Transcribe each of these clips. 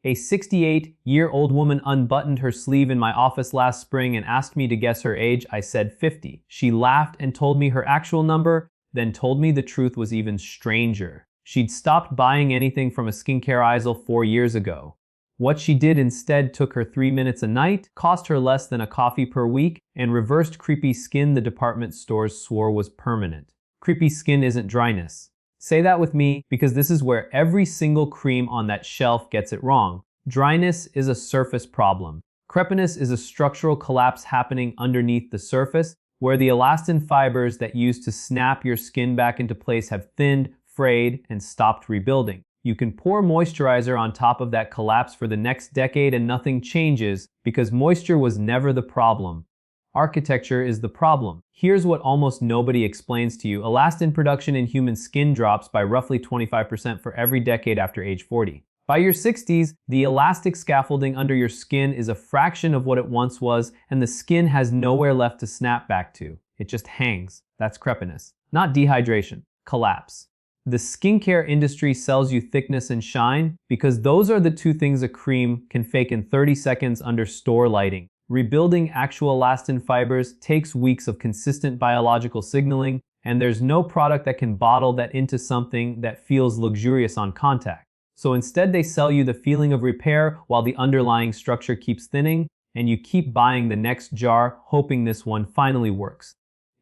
A 68-year-old woman unbuttoned her sleeve in my office last spring and asked me to guess her age. I said 50. She laughed and told me her actual number, then told me the truth was even stranger. She'd stopped buying anything from a skincare aisle 4 years ago. What she did instead took her 3 minutes a night, cost her less than a coffee per week, and reversed Crepey skin the department stores swore was permanent. Crepey skin isn't dryness. Say that with me, because this is where every single cream on that shelf gets it wrong. Dryness is a surface problem. Crepiness is a structural collapse happening underneath the surface, where the elastin fibers that used to snap your skin back into place have thinned, frayed, and stopped rebuilding. You can pour moisturizer on top of that collapse for the next decade and nothing changes because moisture was never the problem. Architecture is the problem. Here's what almost nobody explains to you. Elastin production in human skin drops by roughly 25% for every decade after age 40. By your 60s, the elastic scaffolding under your skin is a fraction of what it once was, and the skin has nowhere left to snap back to. It just hangs. That's crepiness. Not dehydration. Collapse. The skincare industry sells you thickness and shine because those are the two things a cream can fake in 30 seconds under store lighting. Rebuilding actual elastin fibers takes weeks of consistent biological signaling, and there's no product that can bottle that into something that feels luxurious on contact. So instead they sell you the feeling of repair while the underlying structure keeps thinning, and you keep buying the next jar hoping this one finally works.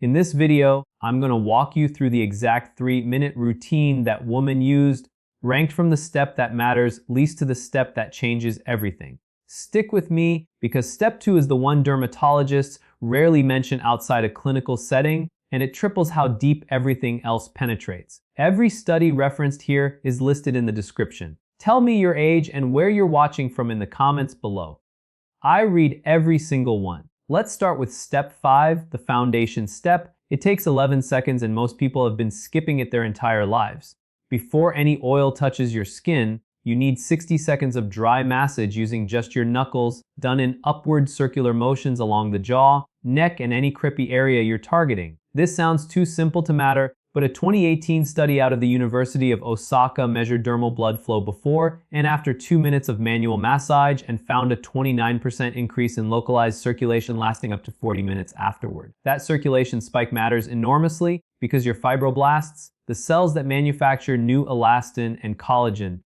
In this video, I'm going to walk you through the exact 3-minute routine that woman used, ranked from the step that matters least to the step that changes everything. Stick with me because step 2 is the one dermatologists rarely mention outside a clinical setting, and it triples how deep everything else penetrates. Every study referenced here is listed in the description. Tell me your age and where you're watching from in the comments below. I read every single one. Let's start with step 5, the foundation step. It takes 11 seconds and most people have been skipping it their entire lives. Before any oil touches your skin, you need 60 seconds of dry massage using just your knuckles, done in upward circular motions along the jaw, neck, and any crepey area you're targeting. This sounds too simple to matter, but a 2018 study out of the University of Osaka measured dermal blood flow before and after 2 minutes of manual massage and found a 29% increase in localized circulation lasting up to 40 minutes afterward. That circulation spike matters enormously because your fibroblasts, the cells that manufacture new elastin and collagen,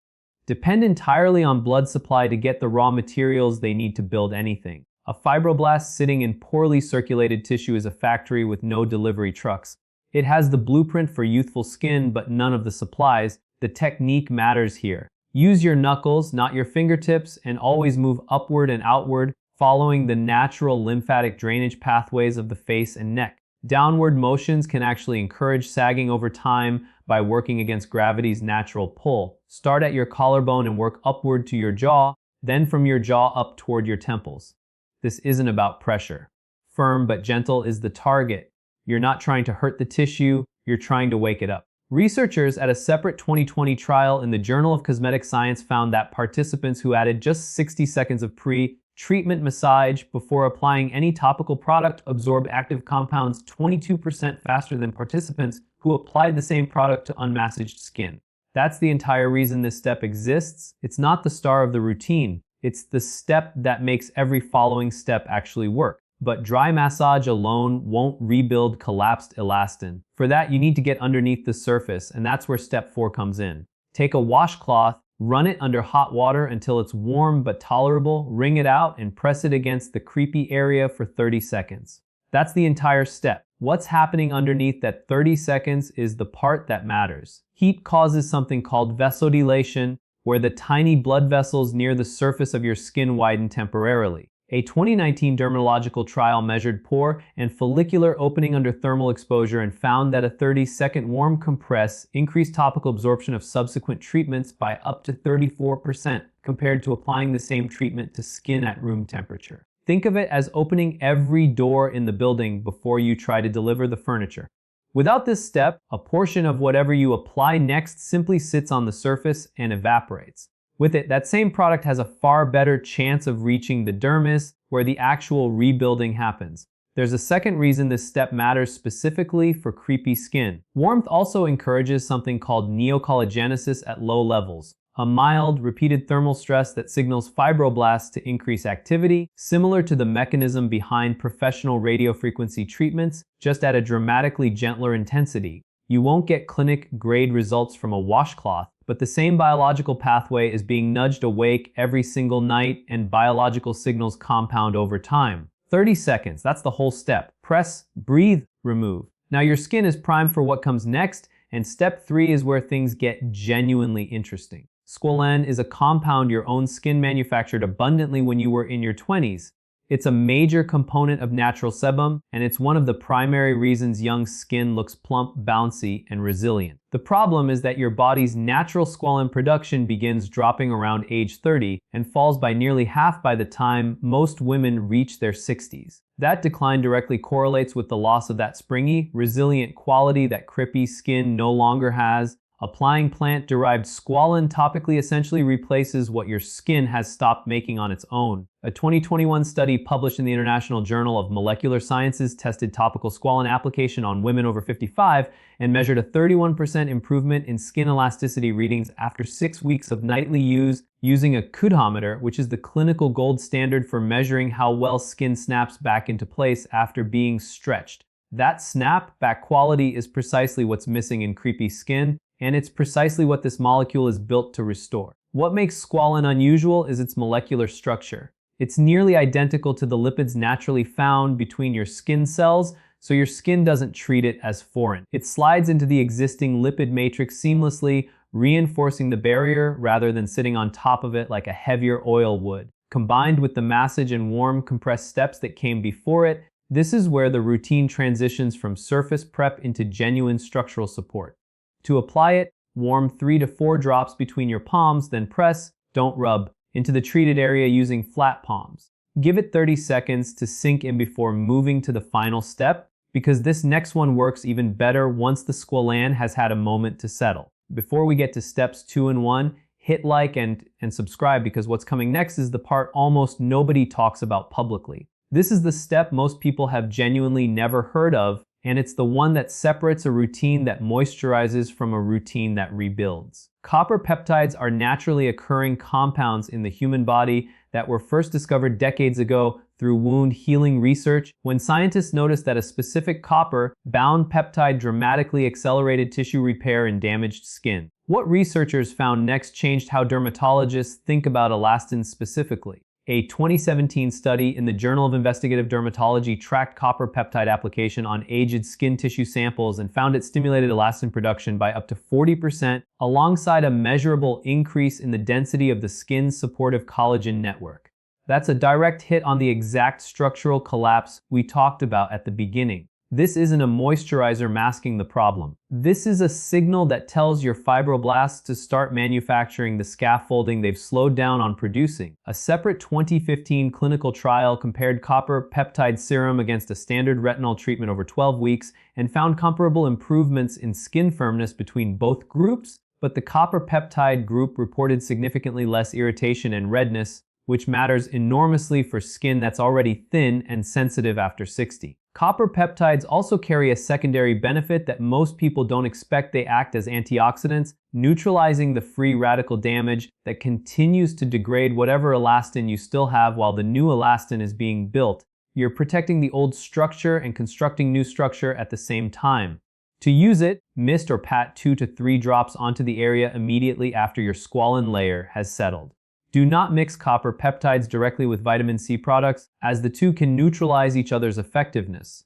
depend entirely on blood supply to get the raw materials they need to build anything. A fibroblast sitting in poorly circulated tissue is a factory with no delivery trucks. It has the blueprint for youthful skin, but none of the supplies. The technique matters here. Use your knuckles, not your fingertips, and always move upward and outward, following the natural lymphatic drainage pathways of the face and neck. Downward motions can actually encourage sagging over time by working against gravity's natural pull. Start at your collarbone and work upward to your jaw, then from your jaw up toward your temples. This isn't about pressure. Firm but gentle is the target. You're not trying to hurt the tissue, you're trying to wake it up. Researchers at a separate 2020 trial in the Journal of Cosmetic Science found that participants who added just 60 seconds of pre-treatment massage before applying any topical product absorbed active compounds 22% faster than participants who applied the same product to unmassaged skin. That's the entire reason this step exists. It's not the star of the routine. It's the step that makes every following step actually work. But dry massage alone won't rebuild collapsed elastin. For that, you need to get underneath the surface, and that's where step 4 comes in. Take a washcloth, run it under hot water until it's warm but tolerable, wring it out, and press it against the crepey area for 30 seconds. That's the entire step. What's happening underneath that 30 seconds is the part that matters. Heat causes something called vasodilation, where the tiny blood vessels near the surface of your skin widen temporarily. A 2019 dermatological trial measured pore and follicular opening under thermal exposure and found that a 30-second warm compress increased topical absorption of subsequent treatments by up to 34% compared to applying the same treatment to skin at room temperature. Think of it as opening every door in the building before you try to deliver the furniture. Without this step, a portion of whatever you apply next simply sits on the surface and evaporates. With it, that same product has a far better chance of reaching the dermis, where the actual rebuilding happens. There's a second reason this step matters specifically for crepey skin. Warmth also encourages something called neocollagenesis at low levels. A mild, repeated thermal stress that signals fibroblasts to increase activity, similar to the mechanism behind professional radiofrequency treatments, just at a dramatically gentler intensity. You won't get clinic-grade results from a washcloth, but the same biological pathway is being nudged awake every single night, and biological signals compound over time. 30 seconds, that's the whole step. Press, breathe, remove. Now your skin is primed for what comes next, and step 3 is where things get genuinely interesting. Squalane is a compound your own skin manufactured abundantly when you were in your 20s. It's a major component of natural sebum, and it's one of the primary reasons young skin looks plump, bouncy, and resilient. The problem is that your body's natural squalane production begins dropping around age 30 and falls by nearly half by the time most women reach their 60s. That decline directly correlates with the loss of that springy, resilient quality that Crepey skin no longer has. Applying plant-derived squalane topically essentially replaces what your skin has stopped making on its own. A 2021 study published in the International Journal of Molecular Sciences tested topical squalane application on women over 55 and measured a 31% improvement in skin elasticity readings after 6 weeks of nightly use using a cutometer, which is the clinical gold standard for measuring how well skin snaps back into place after being stretched. That snap-back quality is precisely what's missing in Crepey skin, and it's precisely what this molecule is built to restore. What makes squalane unusual is its molecular structure. It's nearly identical to the lipids naturally found between your skin cells, so your skin doesn't treat it as foreign. It slides into the existing lipid matrix seamlessly, reinforcing the barrier rather than sitting on top of it like a heavier oil would. Combined with the massage and warm compressed steps that came before it, this is where the routine transitions from surface prep into genuine structural support. To apply it, warm 3 to 4 drops between your palms, then press, don't rub, into the treated area using flat palms. Give it 30 seconds to sink in before moving to the final step, because this next one works even better once the squalane has had a moment to settle. Before we get to steps 2 and 1, hit like and subscribe, because what's coming next is the part almost nobody talks about publicly. This is the step most people have genuinely never heard of, and it's the one that separates a routine that moisturizes from a routine that rebuilds. Copper peptides are naturally occurring compounds in the human body that were first discovered decades ago through wound healing research, when scientists noticed that a specific copper-bound peptide dramatically accelerated tissue repair in damaged skin. What researchers found next changed how dermatologists think about elastin specifically. A 2017 study in the Journal of Investigative Dermatology tracked copper peptide application on aged skin tissue samples and found it stimulated elastin production by up to 40%, alongside a measurable increase in the density of the skin's supportive collagen network. That's a direct hit on the exact structural collapse we talked about at the beginning. This isn't a moisturizer masking the problem. This is a signal that tells your fibroblasts to start manufacturing the scaffolding they've slowed down on producing. A separate 2015 clinical trial compared copper peptide serum against a standard retinol treatment over 12 weeks and found comparable improvements in skin firmness between both groups, but the copper peptide group reported significantly less irritation and redness, which matters enormously for skin that's already thin and sensitive after 60. Copper peptides also carry a secondary benefit that most people don't expect. They act as antioxidants, neutralizing the free radical damage that continues to degrade whatever elastin you still have while the new elastin is being built. You're protecting the old structure and constructing new structure at the same time. To use it, mist or pat 2 to 3 drops onto the area immediately after your squalane layer has settled. Do not mix copper peptides directly with vitamin C products, as the two can neutralize each other's effectiveness.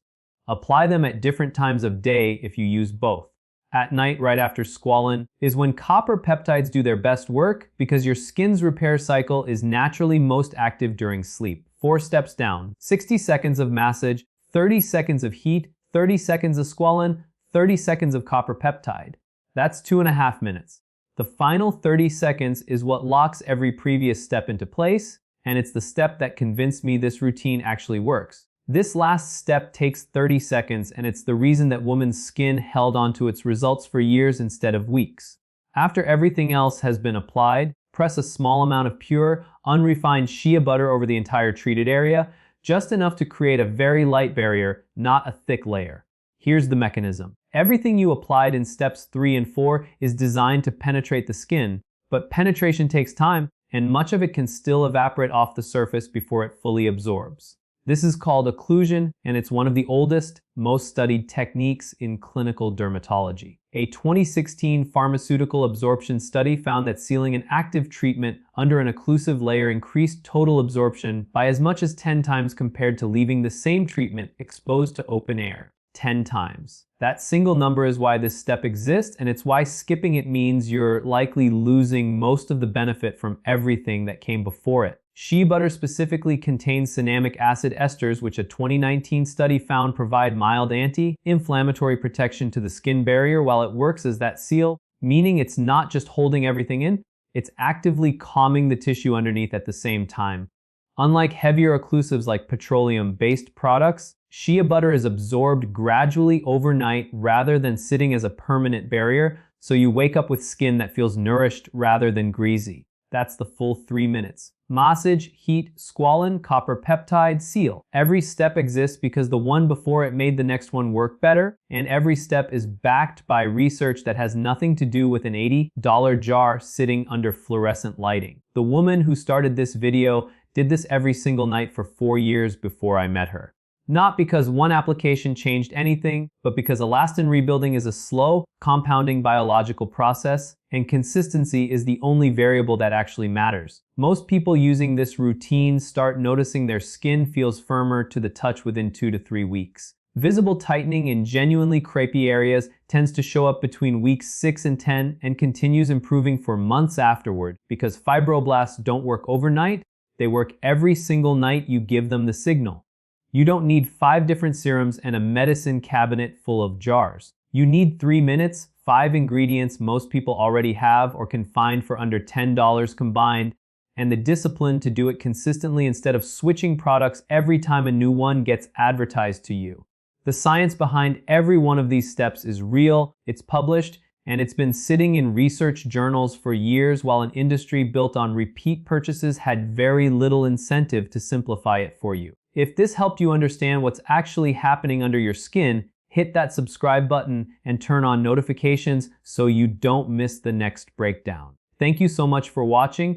Apply them at different times of day if you use both. At night, right after squalane, is when copper peptides do their best work, because your skin's repair cycle is naturally most active during sleep. 4 steps down: 60 seconds of massage, 30 seconds of heat, 30 seconds of squalane, 30 seconds of copper peptide. That's 2.5 minutes. The final 30 seconds is what locks every previous step into place, and it's the step that convinced me this routine actually works. This last step takes 30 seconds, and it's the reason that women's skin held onto its results for years instead of weeks. After everything else has been applied, press a small amount of pure, unrefined shea butter over the entire treated area, just enough to create a very light barrier, not a thick layer. Here's the mechanism. Everything you applied in steps 3 and 4 is designed to penetrate the skin, But penetration takes time, and much of it can still evaporate off the surface before it fully absorbs. This is called occlusion, and it's one of the oldest, most studied techniques in clinical dermatology. A 2016 pharmaceutical absorption study found that sealing an active treatment under an occlusive layer increased total absorption by as much as 10 times compared to leaving the same treatment exposed to open air. 10 times. That single number is why this step exists, and it's why skipping it means you're likely losing most of the benefit from everything that came before it. Shea butter specifically contains cinnamic acid esters, which a 2019 study found provide mild anti-inflammatory protection to the skin barrier while it works as that seal, meaning it's not just holding everything in, it's actively calming the tissue underneath at the same time. Unlike heavier occlusives like petroleum-based products, shea butter is absorbed gradually overnight rather than sitting as a permanent barrier, so you wake up with skin that feels nourished rather than greasy. That's the full 3 minutes. Massage, heat, squalane, copper peptide, seal. Every step exists because the one before it made the next one work better, and every step is backed by research that has nothing to do with an $80 jar sitting under fluorescent lighting. The woman who started this video did this every single night for 4 years before I met her. Not because one application changed anything, but because elastin rebuilding is a slow, compounding biological process, and consistency is the only variable that actually matters. Most people using this routine start noticing their skin feels firmer to the touch within 2 to 3 weeks. Visible tightening in genuinely crepey areas tends to show up between weeks 6 and 10 and continues improving for months afterward because fibroblasts don't work overnight, they work every single night you give them the signal. You don't need 5 different serums and a medicine cabinet full of jars. You need 3 minutes, 5 ingredients most people already have or can find for under $10 combined, and the discipline to do it consistently instead of switching products every time a new one gets advertised to you. The science behind every one of these steps is real, it's published, and it's been sitting in research journals for years while an industry built on repeat purchases had very little incentive to simplify it for you. If this helped you understand what's actually happening under your skin, hit that subscribe button and turn on notifications so you don't miss the next breakdown. Thank you so much for watching.